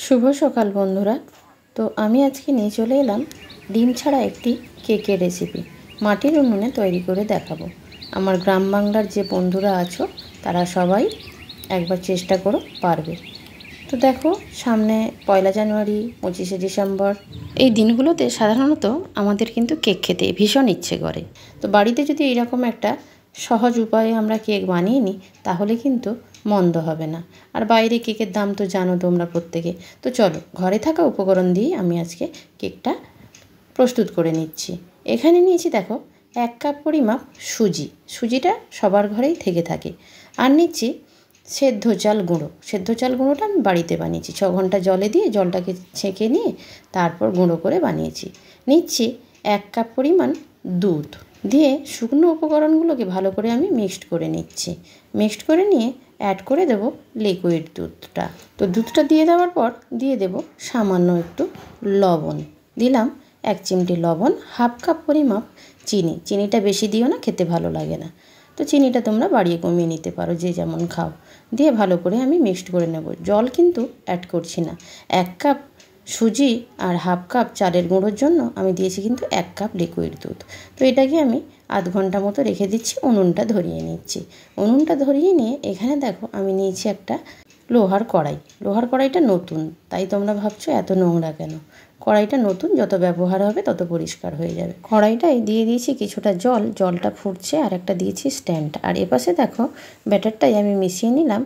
শুভ সকাল বন্ধুরা। তো আমি আজকে নিয়ে চলে এলাম ডিম ছাড়া একটি কেকের রেসিপি। মাটির উনুনে তৈরি করে দেখাবো। আমার গ্রাম বাংলার যে বন্ধুরা আছো তারা সবাই একবার চেষ্টা করো, পারবে। তো দেখো, সামনে 1 জানুয়ারি, 25শে ডিসেম্বর, এই দিনগুলোতে সাধারণত আমাদের কিন্তু কেক খেতে ভীষণ ইচ্ছে করে। তো বাড়িতে যদি এইরকম একটা সহজ উপায়ে আমরা কেক বানিয়ে নিই তাহলে কিন্তু মন্দ হবে না। আর বাইরে কেকের দাম তো জানো তোমরা প্রত্যেকে। তো চলো, ঘরে থাকা উপকরণ দিয়ে আমি আজকে কেকটা প্রস্তুত করে নিচ্ছি। এখানে নিয়েছি দেখো 1 কাপ পরিমাপ সুজিটা সবার ঘরেই থেকে থাকে। আর নিচ্ছি সেদ্ধ চাল গুঁড়োটা আমি বাড়িতে বানিয়েছি। 6 ঘন্টা জলে দিয়ে জলটাকে ছেঁকে নিয়ে তারপর গুঁড়ো করে বানিয়েছি। নিচ্ছি 1 কাপ পরিমাণ দুধ দিয়ে শুকনো উপকরণগুলোকে ভালো করে আমি মিক্সড করে নিচ্ছি। মিক্সড করে নিয়ে অ্যাড করে দেব লিকুইড দুধটা। তো দুধটা দিয়ে দেওয়ার পর দিয়ে দেব সামান্য একটু লবণ। দিলাম 1 চিমটি লবণ, 1/2 কাপ পরিমাপ চিনিটা বেশি দিও না, খেতে ভালো লাগে না। তো চিনিটা তোমরা বাড়িয়ে কমিয়ে নিতে পারো, যে যেমন খাও। দিয়ে ভালো করে আমি মিক্সড করে নেব। জল কিন্তু অ্যাড করছি না। 1 কাপ সুজি আর 1/2 কাপ চালের গুঁড়োর জন্য আমি দিয়েছি কিন্তু 1 কাপ লিকুইড দুধ। তো এটাকে আমি আধ ঘন্টা মতো রেখে দিচ্ছি। উনুনটা ধরিয়ে নিচ্ছি। উনুনটা ধরিয়ে নিয়ে এখানে দেখো আমি নিয়েছি একটা লোহার কড়াইটা নতুন, তাই তোমরা ভাবছো এত নোংরা কেন। কড়াইটা নতুন, যত ব্যবহার হবে তত পরিষ্কার হয়ে যাবে। কড়াইটায় দিয়ে দিয়েছি কিছুটা জলটা ফুটছে, আর একটা দিয়েছি স্ট্যান্ড। আর এপাশে দেখো ব্যাটারটাই আমি মিশিয়ে নিলাম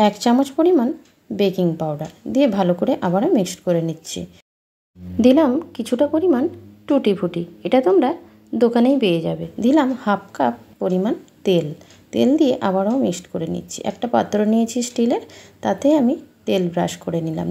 1 চামচ পরিমাণ বেকিং পাউডার দিয়ে ভালো করে আবারও মিক্সড করে নিচ্ছি। দিলাম কিছুটা পরিমাণ টুটি ফুটি, এটা তোমরা দোকানেই পেয়ে যাবে। দিলাম 1/2 কাপ পরিমাণ তেল দিয়ে আবারও মিক্সড করে নিচ্ছি। একটা পাত্র নিয়েছি স্টিলের, তাতে আমি তেল ব্রাশ করে নিলাম।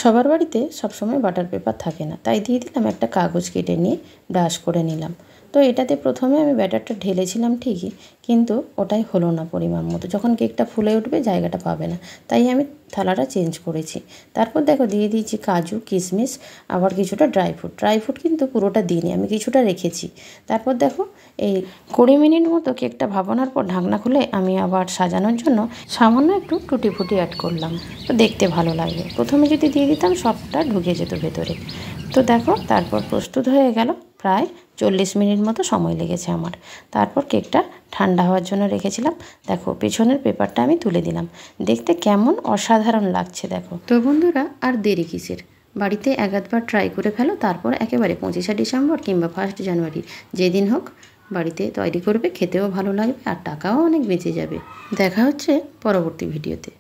সবার বাড়িতে সবসময় বাটার পেপার থাকে না, তাই দিয়ে দিলাম একটা কাগজ কেটে নিয়ে ব্রাশ করে নিলাম। তো এটাতে প্রথমে আমি ব্যাটারটা ঢেলেছিলাম ঠিকই, কিন্তু ওটাই হলো না পরিমাণ মতো। যখন কেকটা ফুলে উঠবে জায়গাটা পাবে না, তাই আমি থালাটা চেঞ্জ করেছি। তারপর দেখো দিয়ে দিয়েছি কাজু, কিশমিশ, আবার কিছুটা ড্রাই ফ্রুট কিন্তু পুরোটা দিইনি, আমি কিছুটা রেখেছি। তারপর দেখো এই 20 মিনিট মতো কেকটা ভাপানোর পর ঢাকনা খুলে আমি আবার সাজানোর জন্য সামান্য একটু টুটি ফুটি অ্যাড করলাম। তো দেখতে ভালো লাগবে। প্রথমে যদি দিয়ে দিতাম সবটা ঢুকে যেত ভেতরে। তো দেখো তারপর প্রস্তুত হয়ে গেল। প্রায় 40 মিনিট মতো সময় লেগেছে আমার। তারপর কেকটা ঠান্ডা হওয়ার জন্য রেখেছিলাম। দেখো পেছনের পেপারটা আমি তুলে দিলাম। দেখতে কেমন অসাধারণ লাগছে দেখো। তো বন্ধুরা, আর দেরি কিসের, বাড়িতে একবার ট্রাই করে ফেলো। তারপর একেবারে 25শে ডিসেম্বর কিংবা 1 জানুয়ারি যেদিন হোক বাড়িতে তৈরি করবে, খেতেও ভালো লাগবে আর টাকাও অনেক বেঁচে যাবে। দেখা হচ্ছে পরবর্তী ভিডিওতে।